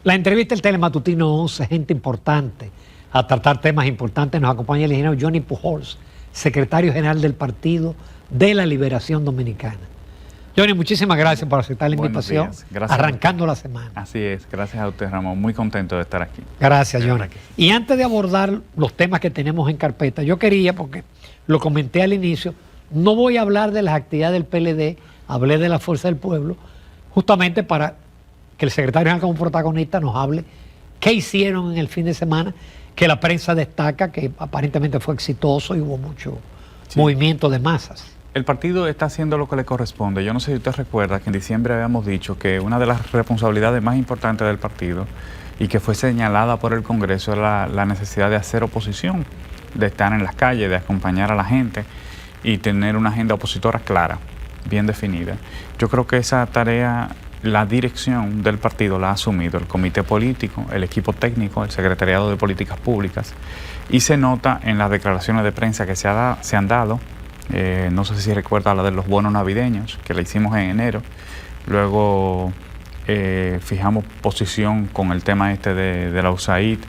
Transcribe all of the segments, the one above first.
La entrevista del Telematutino 11, gente importante, a tratar temas importantes, nos acompaña el ingeniero Johnny Pujols, secretario general del Partido de la Liberación Dominicana. Johnny, muchísimas gracias por aceptar la invitación, arrancando la semana. Así es, gracias a usted, Ramón, muy contento de estar aquí. Gracias, Johnny. Y antes de abordar los temas que tenemos en carpeta, yo quería, porque lo comenté al inicio, no voy a hablar de las actividades del PLD, hablé de la Fuerza del Pueblo, justamente para que el secretario general como protagonista nos hable qué hicieron en el fin de semana, que la prensa destaca que aparentemente fue exitoso y hubo mucho movimiento de masas. El partido está haciendo lo que le corresponde. Yo no sé si usted recuerda que en diciembre habíamos dicho que una de las responsabilidades más importantes del partido y que fue señalada por el Congreso era la necesidad de hacer oposición, de estar en las calles, de acompañar a la gente y tener una agenda opositora clara, bien definida. Yo creo que esa tarea, la dirección del partido la ha asumido el comité político, el equipo técnico, el secretariado de políticas públicas, y se nota en las declaraciones de prensa que se han dado. No sé si recuerda la de los bonos navideños, que la hicimos en enero. Luego fijamos posición con el tema de la USAID.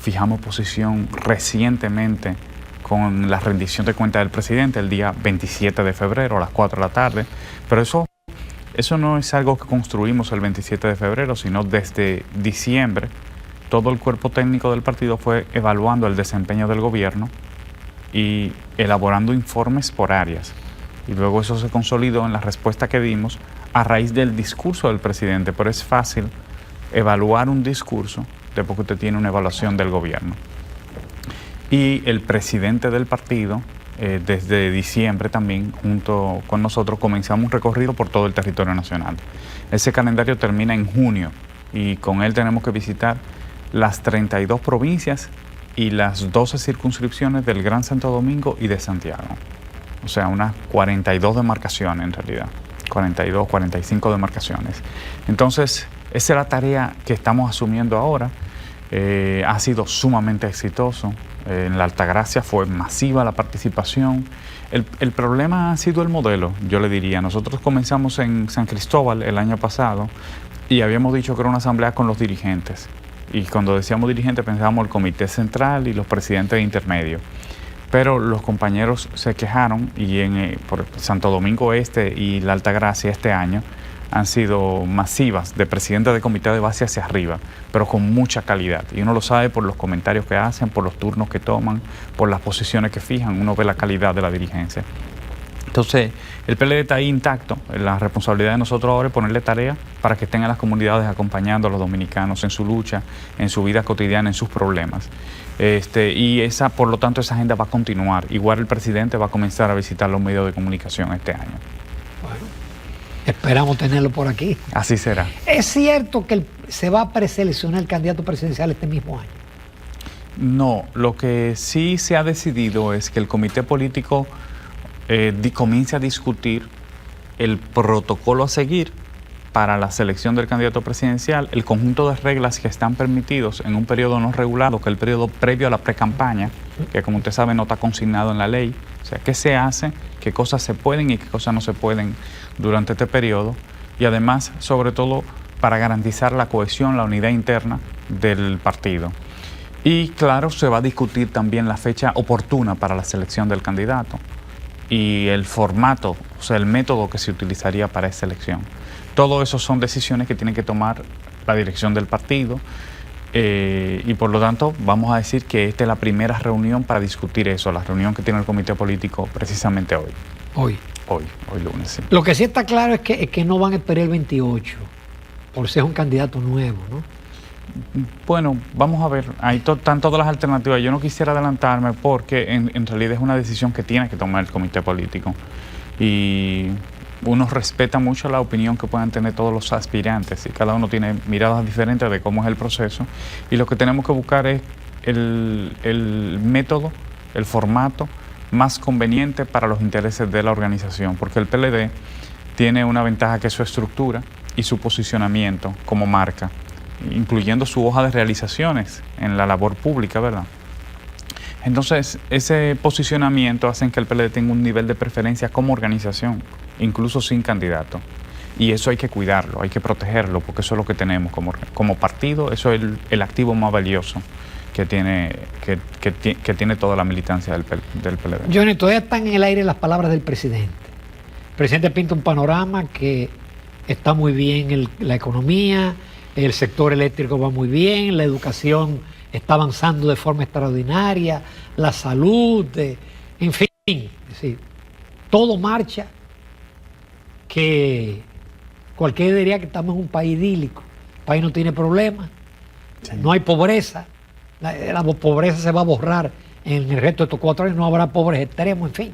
Fijamos posición recientemente con la rendición de cuentas del presidente el día 27 de febrero a las 4 de la tarde. Pero eso no es algo que construimos el 27 de febrero, sino desde diciembre. Todo el cuerpo técnico del partido fue evaluando el desempeño del gobierno y elaborando informes por áreas. Y luego eso se consolidó en la respuesta que dimos a raíz del discurso del presidente. Pero es fácil evaluar un discurso después que usted tiene una evaluación del gobierno. Y el presidente del partido, desde diciembre también, junto con nosotros, comenzamos un recorrido por todo el territorio nacional. Ese calendario termina en junio y con él tenemos que visitar las 32 provincias y las 12 circunscripciones del Gran Santo Domingo y de Santiago. O sea, unas 42 demarcaciones en realidad, 42, 45 demarcaciones. Entonces, esa es la tarea que estamos asumiendo ahora. Ha sido sumamente exitoso. En la Altagracia fue masiva la participación. El problema ha sido el modelo, yo le diría. Nosotros comenzamos en San Cristóbal el año pasado y habíamos dicho que era una asamblea con los dirigentes. Y cuando decíamos dirigentes pensábamos el comité central y los presidentes de intermedio. Pero los compañeros se quejaron y por Santo Domingo Este y la Altagracia este año han sido masivas, de presidente de comité de base hacia arriba, pero con mucha calidad. Y uno lo sabe por los comentarios que hacen, por los turnos que toman, por las posiciones que fijan, uno ve la calidad de la dirigencia. Entonces, el PLD está ahí intacto. La responsabilidad de nosotros ahora es ponerle tarea para que estén en las comunidades acompañando a los dominicanos en su lucha, en su vida cotidiana, en sus problemas. Y por lo tanto, esa agenda va a continuar. Igual el presidente va a comenzar a visitar los medios de comunicación este año. Bueno, esperamos tenerlo por aquí. Así será. ¿Es cierto que se va a preseleccionar el candidato presidencial este mismo año? No, lo que sí se ha decidido es que el comité político comience a discutir el protocolo a seguir para la selección del candidato presidencial, el conjunto de reglas que están permitidos en un periodo no regulado, que es el periodo previo a la precampaña, que como usted sabe no está consignado en la ley. O sea, qué se hace, qué cosas se pueden y qué cosas no se pueden durante este periodo. Y además, sobre todo, para garantizar la cohesión, la unidad interna del partido. Y claro, se va a discutir también la fecha oportuna para la selección del candidato y el formato, o sea, el método que se utilizaría para esa elección. Todo eso son decisiones que tiene que tomar la dirección del partido y por lo tanto vamos a decir que esta es la primera reunión para discutir eso, la reunión que tiene el comité político precisamente hoy. Hoy lunes, sí. Lo que sí está claro es que no van a esperar el 28, por ser un candidato nuevo, ¿no? Bueno, vamos a ver, ahí están todas las alternativas. Yo no quisiera adelantarme porque en realidad es una decisión que tiene que tomar el comité político y uno respeta mucho la opinión que puedan tener todos los aspirantes y cada uno tiene miradas diferentes de cómo es el proceso y lo que tenemos que buscar es el método, el formato más conveniente para los intereses de la organización, porque el PLD tiene una ventaja que es su estructura y su posicionamiento como marca, incluyendo su hoja de realizaciones en la labor pública, ¿verdad? Entonces, ese posicionamiento hace que el PLD tenga un nivel de preferencia como organización, incluso sin candidato. Y eso hay que cuidarlo, hay que protegerlo, porque eso es lo que tenemos como partido, eso es el activo más valioso que tiene toda la militancia del PLD. Johnny, todavía están en el aire las palabras del presidente. El presidente pinta un panorama que está muy bien la economía, el sector eléctrico va muy bien, la educación está avanzando de forma extraordinaria, la salud, en fin, es decir, todo marcha, que cualquiera diría que estamos en un país idílico, el país no tiene problemas, sí. No hay pobreza, la pobreza se va a borrar en el resto de estos 4 años, no habrá pobres extremos, en fin.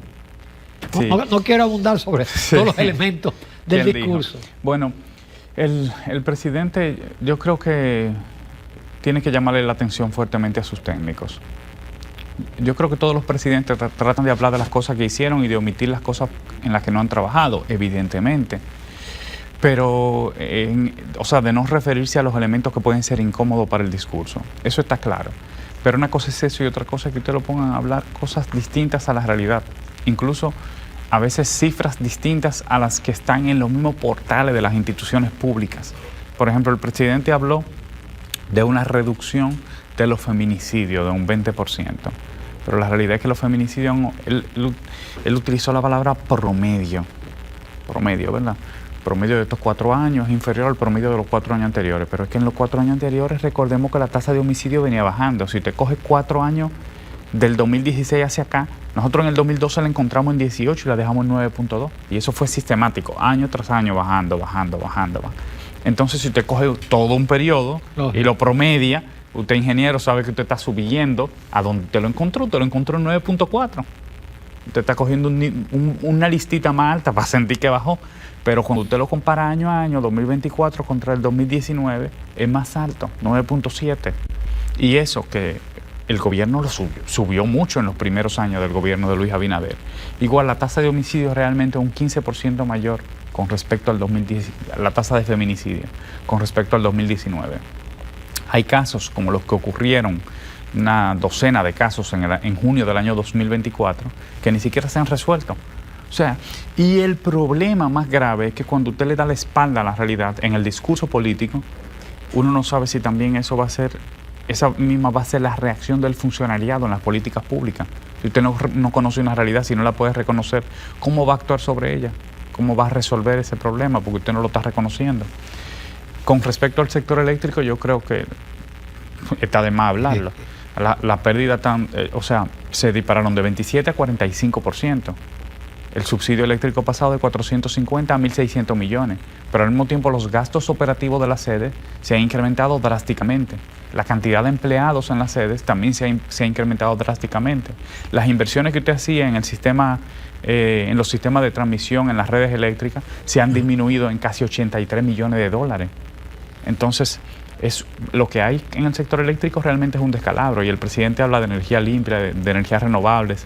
Sí. No quiero abundar sobre todos los elementos del discurso. Dijo? Bueno, el presidente, yo creo que tiene que llamarle la atención fuertemente a sus técnicos. Yo creo que todos los presidentes tratan de hablar de las cosas que hicieron y de omitir las cosas en las que no han trabajado, evidentemente. Pero, o sea, de no referirse a los elementos que pueden ser incómodos para el discurso. Eso está claro. Pero una cosa es eso y otra cosa es que usted lo pongan a hablar cosas distintas a la realidad. Incluso a veces cifras distintas a las que están en los mismos portales de las instituciones públicas. Por ejemplo, el presidente habló de una reducción de los feminicidios de un 20%. Pero la realidad es que los feminicidios, él utilizó la palabra promedio, ¿verdad? Promedio de estos 4 años es inferior al promedio de los 4 años anteriores. Pero es que en los 4 años anteriores recordemos que la tasa de homicidio venía bajando. Si te coges 4 años del 2016 hacia acá, nosotros en el 2012 la encontramos en 18 y la dejamos en 9.2. Y eso fue sistemático, año tras año, bajando. Entonces, si usted coge todo un periodo y lo promedia, usted ingeniero sabe que usted está subiendo a donde te lo encontró en 9.4. Usted está cogiendo una listita más alta para sentir que bajó, pero cuando usted lo compara año a año, 2024 contra el 2019, es más alto, 9.7. Y eso que el gobierno lo subió mucho en los primeros años del gobierno de Luis Abinader. Igual la tasa de homicidio realmente es un 15% mayor con respecto al 2010, la tasa de feminicidio con respecto al 2019. Hay casos como los que ocurrieron, una docena de casos en junio del año 2024, que ni siquiera se han resuelto. O sea, y el problema más grave es que cuando usted le da la espalda a la realidad en el discurso político, uno no sabe si también esa misma va a ser la reacción del funcionariado en las políticas públicas. Si usted no conoce una realidad, si no la puede reconocer, ¿cómo va a actuar sobre ella? ¿Cómo va a resolver ese problema? Porque usted no lo está reconociendo. Con respecto al sector eléctrico, yo creo que está de más hablarlo. La pérdida se dispararon de 27 a 45%. El subsidio eléctrico pasado de 450 a 1.600 millones, pero al mismo tiempo los gastos operativos de las sedes se han incrementado drásticamente. La cantidad de empleados en las sedes también se ha incrementado drásticamente. Las inversiones que usted hacía en el sistema, en los sistemas de transmisión, en las redes eléctricas, se han disminuido en casi 83 millones de dólares. Entonces, lo que hay en el sector eléctrico realmente es un descalabro, y el presidente habla de energía limpia, de energías renovables,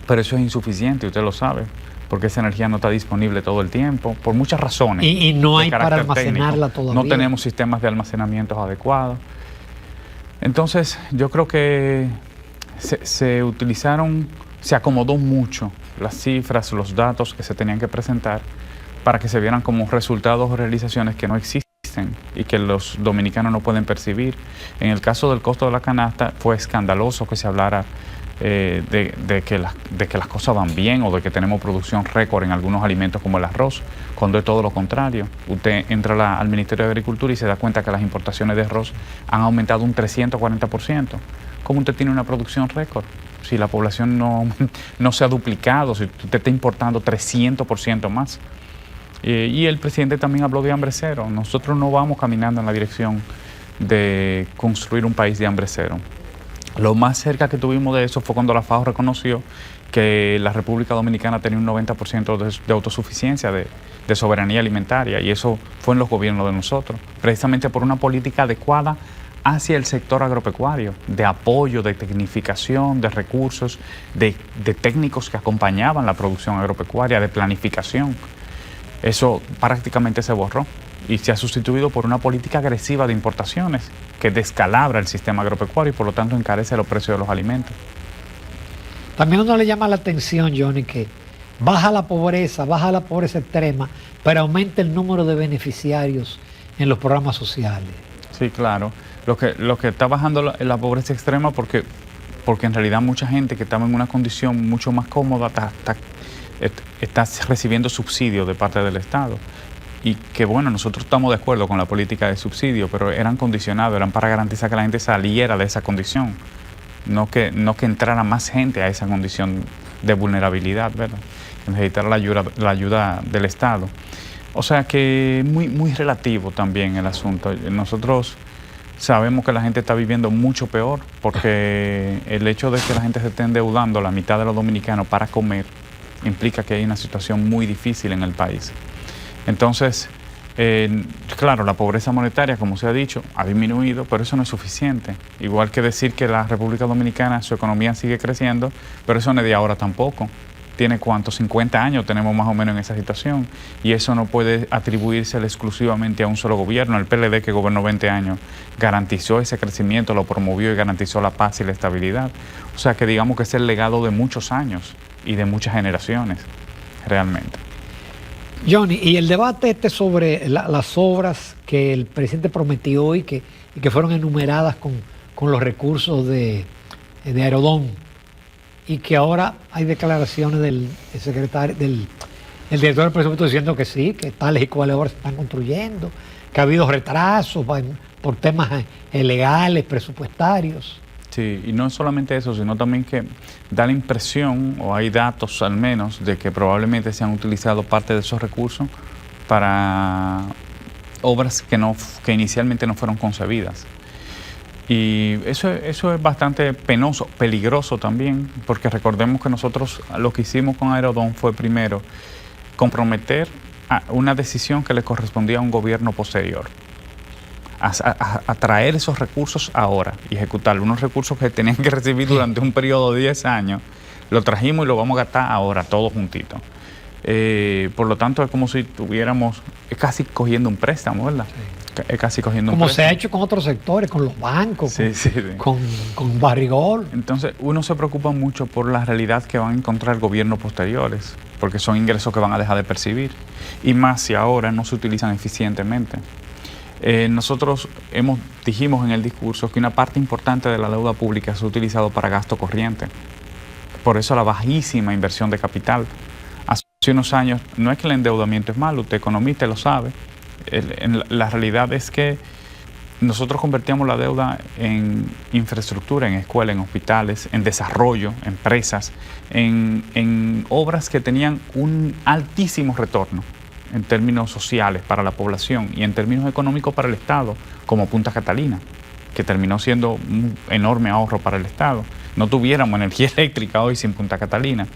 pero eso es insuficiente, usted lo sabe, porque esa energía no está disponible todo el tiempo, por muchas razones. Y no hay para almacenarla todavía. No tenemos sistemas de almacenamiento adecuados. Entonces, yo creo que se acomodó mucho las cifras, los datos que se tenían que presentar para que se vieran como resultados o realizaciones que no existen y que los dominicanos no pueden percibir. En el caso del costo de la canasta, fue escandaloso que se hablara de que las cosas van bien o de que tenemos producción récord en algunos alimentos como el arroz, cuando es todo lo contrario. Usted entra al Ministerio de Agricultura y se da cuenta que las importaciones de arroz han aumentado un 340%. ¿Cómo usted tiene una producción récord? Si la población no se ha duplicado, si usted está importando 300% más. Y el presidente también habló de hambre cero. Nosotros no vamos caminando en la dirección de construir un país de hambre cero. Lo más cerca que tuvimos de eso fue cuando la FAO reconoció que la República Dominicana tenía un 90% de autosuficiencia, de soberanía alimentaria, y eso fue en los gobiernos de nosotros, precisamente por una política adecuada hacia el sector agropecuario, de apoyo, de tecnificación, de recursos, de técnicos que acompañaban la producción agropecuaria, de planificación. Eso prácticamente se borró y se ha sustituido por una política agresiva de importaciones que descalabra el sistema agropecuario y por lo tanto encarece los precios de los alimentos. También a uno le llama la atención, Johnny, que baja la pobreza extrema, pero aumenta el número de beneficiarios en los programas sociales. Sí, claro. Lo que está bajando la pobreza extrema porque en realidad mucha gente que estaba en una condición mucho más cómoda está recibiendo subsidios de parte del Estado. Y que bueno, nosotros estamos de acuerdo con la política de subsidio, pero eran condicionados, eran para garantizar que la gente saliera de esa condición, no que entrara más gente a esa condición de vulnerabilidad, ¿verdad? Que necesitara la ayuda del Estado. O sea que muy relativo también el asunto. Nosotros sabemos que la gente está viviendo mucho peor porque el hecho de que la gente se esté endeudando, la mitad de los dominicanos, para comer, implica que hay una situación muy difícil en el país. Entonces, claro, la pobreza monetaria, como se ha dicho, ha disminuido, pero eso no es suficiente. Igual que decir que la República Dominicana, su economía sigue creciendo, pero eso no es de ahora tampoco. Tiene ¿cuántos? 50 años tenemos más o menos en esa situación, y eso no puede atribuirse exclusivamente a un solo gobierno. El PLD, que gobernó 20 años, garantizó ese crecimiento, lo promovió y garantizó la paz y la estabilidad. O sea que digamos que es el legado de muchos años y de muchas generaciones, realmente. Johnny, y el debate sobre las obras que el presidente prometió y que fueron enumeradas con los recursos de Aerodón, y que ahora hay declaraciones del secretario, el director del presupuesto diciendo que sí, que tales y cuales obras se están construyendo, que ha habido retrasos por temas legales, presupuestarios. Sí, y no es solamente eso, sino también que da la impresión, o hay datos al menos, de que probablemente se han utilizado parte de esos recursos para obras que inicialmente no fueron concebidas. Y eso es bastante penoso, peligroso también, porque recordemos que nosotros lo que hicimos con Aerodón fue primero comprometer a una decisión que le correspondía a un gobierno posterior. A traer esos recursos ahora y ejecutar unos recursos que tenían que recibir durante un periodo de 10 años, lo trajimos y lo vamos a gastar ahora, todos juntitos. Por lo tanto, es como si tuviéramos, es casi cogiendo un préstamo, ¿verdad? Sí. Es casi cogiendo como un préstamo. Se ha hecho con otros sectores, con los bancos, sí, con Barrigol. Entonces, uno se preocupa mucho por la realidad que van a encontrar gobiernos posteriores, porque son ingresos que van a dejar de percibir, y más si ahora no se utilizan eficientemente. Nosotros dijimos en el discurso que una parte importante de la deuda pública se ha utilizado para gasto corriente. Por eso la bajísima inversión de capital. Hace unos años, no es que el endeudamiento es malo, usted economista lo sabe. La realidad es que nosotros convertíamos la deuda en infraestructura, en escuelas, en hospitales, en desarrollo, empresas, en obras que tenían un altísimo retorno en términos sociales para la población y en términos económicos para el Estado, como Punta Catalina, que terminó siendo un enorme ahorro para el Estado. No tuviéramos energía eléctrica hoy sin Punta Catalina,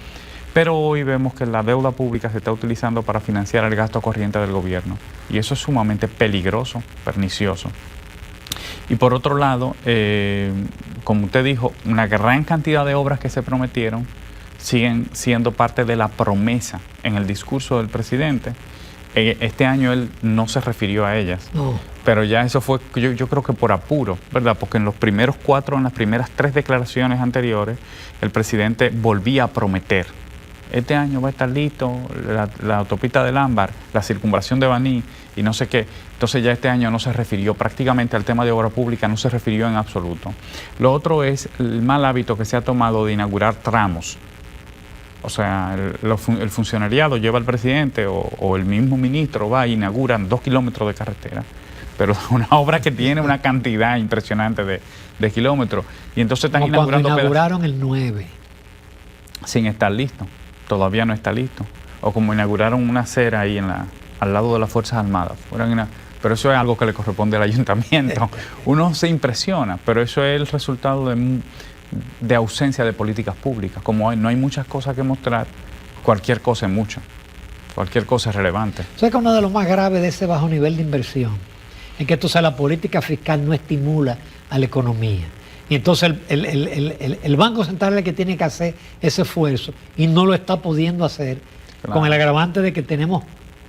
pero hoy vemos que la deuda pública se está utilizando para financiar el gasto corriente del gobierno, y eso es sumamente peligroso, pernicioso. Y por otro lado, como usted dijo, una gran cantidad de obras que se prometieron siguen siendo parte de la promesa en el discurso del presidente. Este año él no se refirió a ellas, no. Pero ya eso fue, yo creo que por apuro, ¿verdad? Porque en las primeras 3 declaraciones anteriores, el presidente volvía a prometer. Este año va a estar listo la autopista del Ámbar, la circunvalación de Baní y no sé qué. Entonces ya este año no se refirió prácticamente al tema de obra pública, no se refirió en absoluto. Lo otro es el mal hábito que se ha tomado de inaugurar tramos. O sea, el funcionariado lleva al presidente o el mismo ministro va e inauguran 2 kilómetros de carretera, pero una obra que tiene una cantidad impresionante de kilómetros. Y entonces están inaugurando cuando inauguraron el 9. Sin estar listo, todavía no está listo. O como inauguraron una acera ahí al lado de las Fuerzas Armadas. Pero eso es algo que le corresponde al ayuntamiento. Uno se impresiona, pero eso es el resultado de ausencia de políticas públicas. Como no hay muchas cosas que mostrar, cualquier cosa es mucho, cualquier cosa es relevante. ¿Sabes que uno de los más graves de ese bajo nivel de inversión es que entonces la política fiscal no estimula a la economía? Y entonces el Banco Central es el que tiene que hacer ese esfuerzo y no lo está pudiendo hacer, claro, con el agravante de que tenemos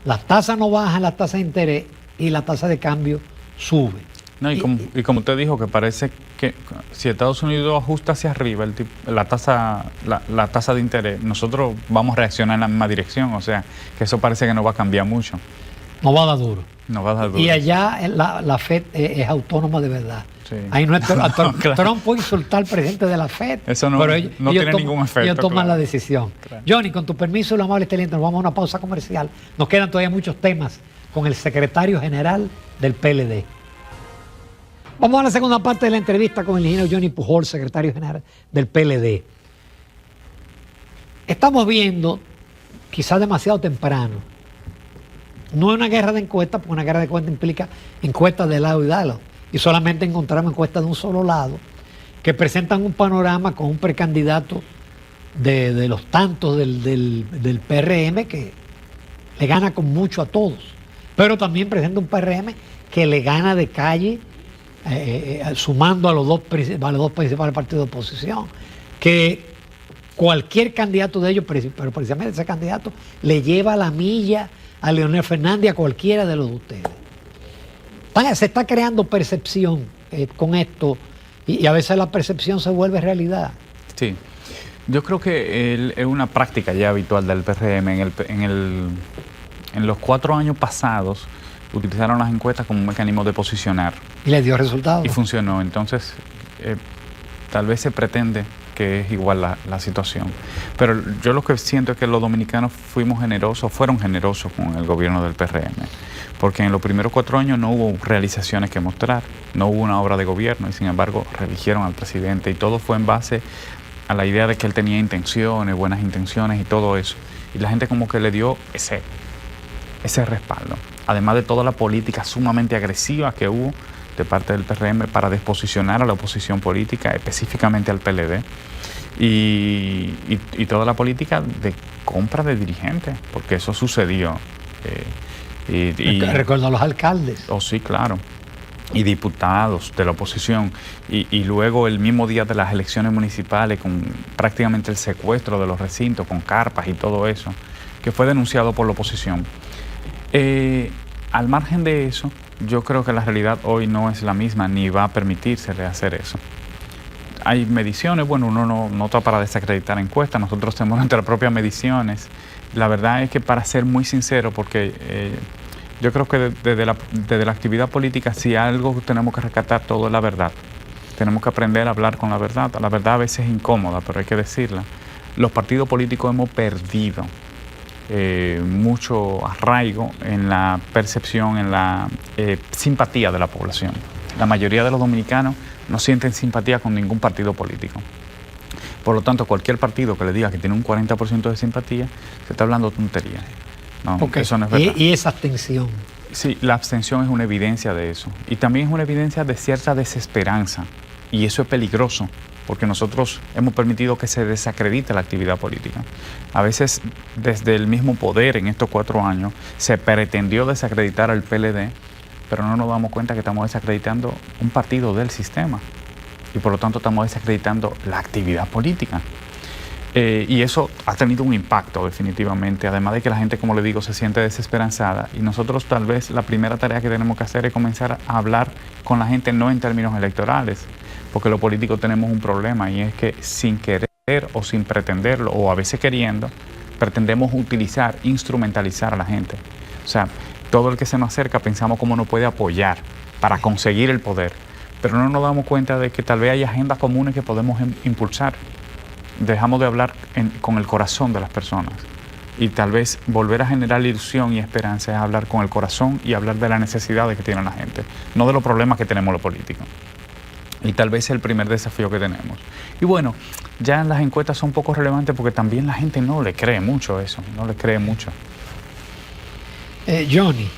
las tasas no bajan, las tasas de interés, y la tasa de cambio sube. No, y como usted dijo, que parece que si Estados Unidos ajusta hacia arriba la tasa de interés, nosotros vamos a reaccionar en la misma dirección. O sea, que eso parece que no va a cambiar mucho. No va a dar duro. No va a dar duro. Y allá la FED es autónoma de verdad. Sí. Ahí no es Claro. Trump puede insultar al presidente de la FED. Eso no, pero no tiene ningún efecto. Ellos toman claro. la decisión. Claro. Johnny, con tu permiso y lo amable excelente, nos vamos a una pausa comercial. Nos quedan todavía muchos temas con el secretario general del PLD. Vamos a la segunda parte de la entrevista con el ingeniero Johnny Pujol, secretario general del PLD. Estamos viendo, quizás demasiado temprano, no es una guerra de encuestas, porque una guerra de encuestas implica encuestas de lado y lado, y solamente encontramos encuestas de un solo lado, que presentan un panorama con un precandidato de los tantos del PRM que le gana con mucho a todos, pero también presenta un PRM que le gana de calle, sumando a los dos principales partidos de oposición, que cualquier candidato de ellos, pero precisamente ese candidato, le lleva la milla a Leonel Fernández, a cualquiera de los de ustedes. Se está creando percepción con esto, y a veces la percepción se vuelve realidad. Sí, yo creo que es una práctica ya habitual del PRM. En los 4 años pasados utilizaron las encuestas como un mecanismo de posicionar. Y les dio resultados. Y funcionó. Entonces, tal vez se pretende que es igual la situación. Pero yo lo que siento es que los dominicanos fueron generosos con el gobierno del PRM. Porque en los primeros 4 años no hubo realizaciones que mostrar, no hubo una obra de gobierno, y sin embargo reeligieron al presidente, y todo fue en base a la idea de que él tenía intenciones, buenas intenciones y todo eso. Y la gente como que le dio ese respaldo. Además de toda la política sumamente agresiva que hubo de parte del PRM para desposicionar a la oposición política, específicamente al PLD, y toda la política de compra de dirigentes, porque eso sucedió. Recuerdo a los alcaldes. Oh, sí, claro. Y diputados de la oposición. Y luego el mismo día de las elecciones municipales, con prácticamente el secuestro de los recintos, con carpas y todo eso, que fue denunciado por la oposición. Al margen de eso, yo creo que la realidad hoy no es la misma, ni va a permitírsele hacer eso. Hay mediciones, bueno, uno no está para desacreditar encuestas, nosotros tenemos nuestras propias mediciones. La verdad es que, para ser muy sincero, porque yo creo que desde la actividad política, si algo tenemos que rescatar todo es la verdad. Tenemos que aprender a hablar con la verdad. La verdad a veces es incómoda, pero hay que decirla. Los partidos políticos hemos perdido mucho arraigo en la percepción, en la simpatía de la población. La mayoría de los dominicanos no sienten simpatía con ningún partido político. Por lo tanto, cualquier partido que le diga que tiene un 40% de simpatía, se está hablando tontería. No, okay. Eso no es verdad. ¿Y esa abstención? Sí, la abstención es una evidencia de eso. Y también es una evidencia de cierta desesperanza. Y eso es peligroso, porque nosotros hemos permitido que se desacredite la actividad política. A veces, desde el mismo poder en estos 4 años, se pretendió desacreditar al PLD, pero no nos damos cuenta que estamos desacreditando un partido del sistema. Y por lo tanto estamos desacreditando la actividad política. Y eso ha tenido un impacto definitivamente, además de que la gente, como le digo, se siente desesperanzada. Y nosotros tal vez la primera tarea que tenemos que hacer es comenzar a hablar con la gente no en términos electorales, porque los políticos tenemos un problema, y es que sin querer o sin pretenderlo, o a veces queriendo, pretendemos instrumentalizar a la gente. O sea, todo el que se nos acerca pensamos cómo nos puede apoyar para conseguir el poder, pero no nos damos cuenta de que tal vez hay agendas comunes que podemos impulsar. Dejamos de hablar con el corazón de las personas, y tal vez volver a generar ilusión y esperanza es hablar con el corazón y hablar de las necesidades que tiene la gente, no de los problemas que tenemos los políticos. Y tal vez es el primer desafío que tenemos. Y bueno, ya las encuestas son poco relevantes porque también la gente no le cree mucho eso, no le cree mucho. Johnny,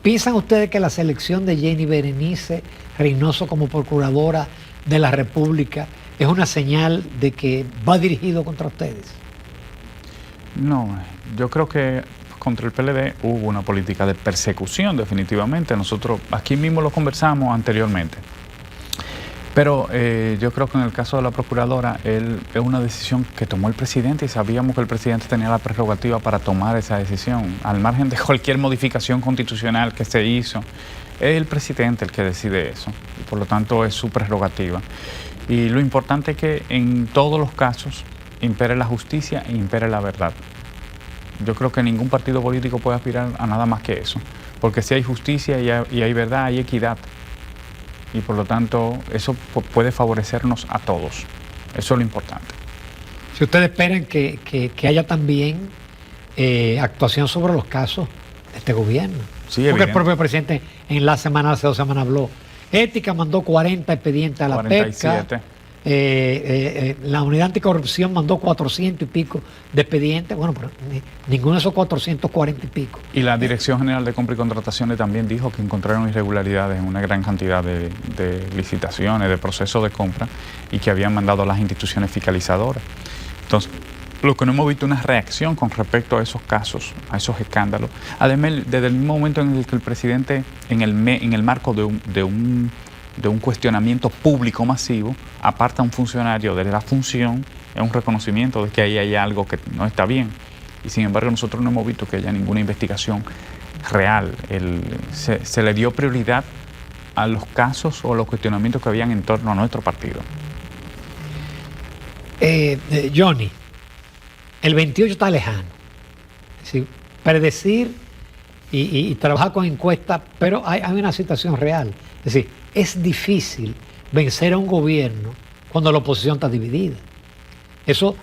¿piensan ustedes que la selección de Jenny Berenice Reynoso como procuradora de la República es una señal de que va dirigido contra ustedes? No, yo creo que contra el PLD hubo una política de persecución, definitivamente. Nosotros aquí mismo lo conversamos anteriormente. Pero yo creo que en el caso de la procuradora, es una decisión que tomó el presidente, y sabíamos que el presidente tenía la prerrogativa para tomar esa decisión. Al margen de cualquier modificación constitucional que se hizo, Es el presidente el que decide eso, y por lo tanto es su prerrogativa. Y lo importante es que en todos los casos impere la justicia e impere la verdad. Yo creo que ningún partido político puede aspirar a nada más que eso, porque si hay justicia y hay verdad, hay equidad. Y por lo tanto eso puede favorecernos a todos. Eso es lo importante. Si ustedes esperan que haya también actuación sobre los casos de este gobierno. Sí, porque el propio presidente en la semana, hace 2 semanas habló. Ética mandó 40 expedientes a la 47. PEPCA. La unidad anticorrupción mandó 400 y pico de expedientes. Bueno, pero ninguno de esos 440 y pico. Y la Dirección General de Compra y Contrataciones también dijo que encontraron irregularidades en una gran cantidad de licitaciones, de procesos de compra, y que habían mandado a las instituciones fiscalizadoras. Entonces, lo que no hemos visto es una reacción con respecto a esos casos, a esos escándalos. Además, desde el mismo momento en el que el presidente, en el marco de un cuestionamiento público masivo, aparta a un funcionario de la función, es un reconocimiento de que ahí hay algo que no está bien. Y sin embargo, nosotros no hemos visto que haya ninguna investigación real. Se le dio prioridad a los casos o los cuestionamientos que habían en torno a nuestro partido. Johnny, el 28 está lejano. Es decir, predecir y trabajar con encuestas, pero hay una situación real. Es decir, es difícil vencer a un gobierno cuando la oposición está dividida. Eso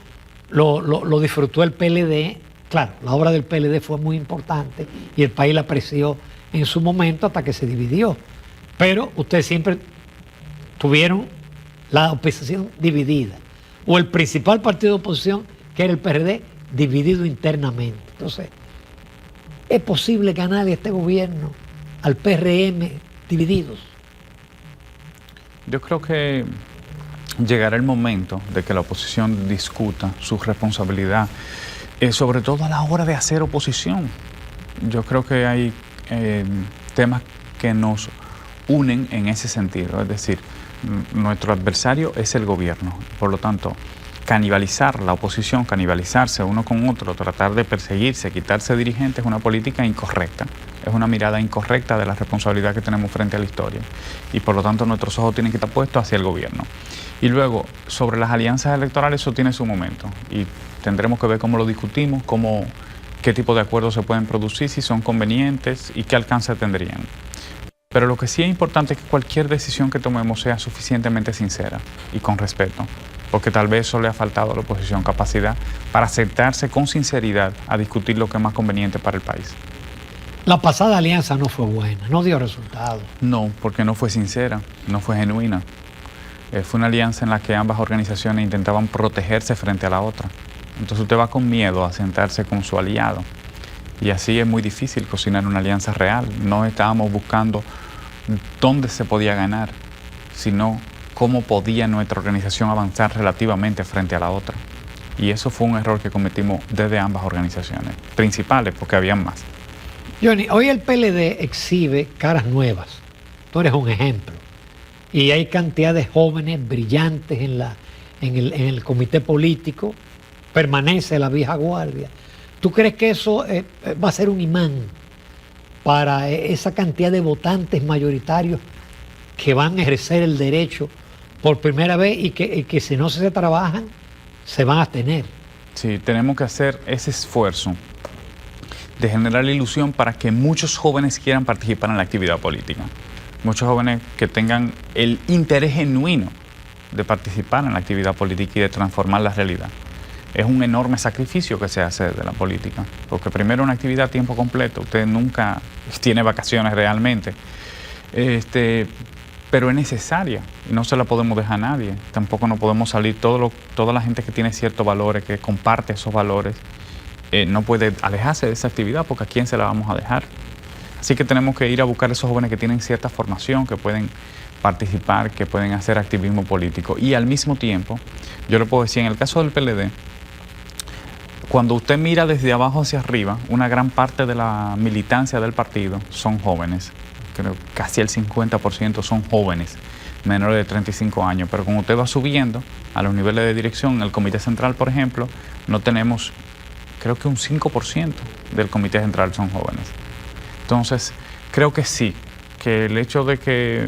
lo disfrutó el PLD. Claro, la obra del PLD fue muy importante y el país la apreció en su momento hasta que se dividió. Pero ustedes siempre tuvieron la oposición dividida. O el principal partido de oposición, que era el PRD, dividido internamente. Entonces, ¿es posible ganarle a este gobierno, al PRM, divididos? Yo creo que llegará el momento de que la oposición discuta su responsabilidad, sobre todo a la hora de hacer oposición. Yo creo que hay temas que nos unen en ese sentido, es decir, nuestro adversario es el gobierno, por lo tanto, canibalizar la oposición, canibalizarse uno con otro, tratar de perseguirse, quitarse dirigentes es una política incorrecta, es una mirada incorrecta de la responsabilidad que tenemos frente a la historia y por lo tanto nuestros ojos tienen que estar puestos hacia el gobierno. Y luego, sobre las alianzas electorales, eso tiene su momento y tendremos que ver cómo lo discutimos, qué tipo de acuerdos se pueden producir, si son convenientes y qué alcance tendrían. Pero lo que sí es importante es que cualquier decisión que tomemos sea suficientemente sincera y con respeto, porque tal vez eso le ha faltado a la oposición, capacidad para sentarse con sinceridad a discutir lo que es más conveniente para el país. La pasada alianza no fue buena, no dio resultados. No, porque no fue sincera, no fue genuina. Fue una alianza en la que ambas organizaciones intentaban protegerse frente a la otra. Entonces usted va con miedo a sentarse con su aliado. Y así es muy difícil cocinar una alianza real. No estábamos buscando dónde se podía ganar, sino cómo podía nuestra organización avanzar relativamente frente a la otra. Y eso fue un error que cometimos desde ambas organizaciones, principales, porque habían más. Johnny, hoy el PLD exhibe caras nuevas. Tú eres un ejemplo. Y hay cantidad de jóvenes brillantes en el comité político. Permanece la vieja guardia. ¿Tú crees que eso va a ser un imán para esa cantidad de votantes mayoritarios que van a ejercer el derecho por primera vez y que si no se trabajan, se van a abstener? Sí, tenemos que hacer ese esfuerzo de generar la ilusión para que muchos jóvenes quieran participar en la actividad política. Muchos jóvenes que tengan el interés genuino de participar en la actividad política y de transformar la realidad. Es un enorme sacrificio que se hace de la política, porque primero una actividad a tiempo completo, usted nunca tiene vacaciones realmente, pero es necesaria y no se la podemos dejar a nadie. Tampoco no podemos salir, toda la gente que tiene ciertos valores, que comparte esos valores, no puede alejarse de esa actividad porque a quién se la vamos a dejar. Así que tenemos que ir a buscar a esos jóvenes que tienen cierta formación, que pueden participar, que pueden hacer activismo político. Y al mismo tiempo, yo le puedo decir, en el caso del PLD, cuando usted mira desde abajo hacia arriba, una gran parte de la militancia del partido son jóvenes. Creo que casi el 50% son jóvenes, menores de 35 años. Pero cuando usted va subiendo a los niveles de dirección, en el Comité Central, por ejemplo, no tenemos, creo que un 5% del Comité Central son jóvenes. Entonces, creo que sí, que el hecho de que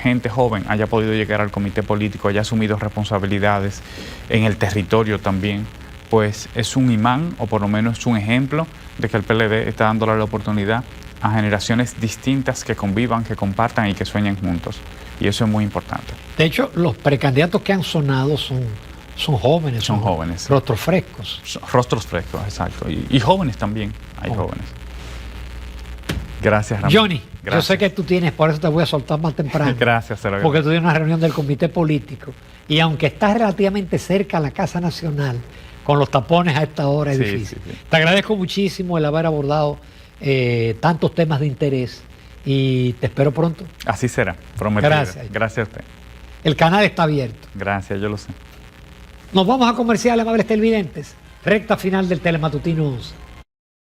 gente joven haya podido llegar al comité político, haya asumido responsabilidades en el territorio también, pues es un imán, o por lo menos es un ejemplo de que el PLD está dándole la oportunidad a generaciones distintas que convivan, que compartan y que sueñen juntos. Y eso es muy importante. De hecho, los precandidatos que han sonado son jóvenes. Son jóvenes. Rostros frescos. Rostros frescos, exacto. Y jóvenes también, hay jóvenes. Gracias, Ramón. Johnny, gracias. Yo sé que tú tienes, por eso te voy a soltar más temprano. Gracias, porque tú tienes una reunión del comité político. Y aunque estás relativamente cerca a la Casa Nacional, con los tapones a esta hora es difícil. Sí. Te agradezco muchísimo el haber abordado tantos temas de interés y te espero pronto. Así será, prometido. Gracias. Gracias a usted. El canal está abierto. Gracias, yo lo sé. Nos vamos a comercial, amables televidentes. Recta final del Telematutino 11.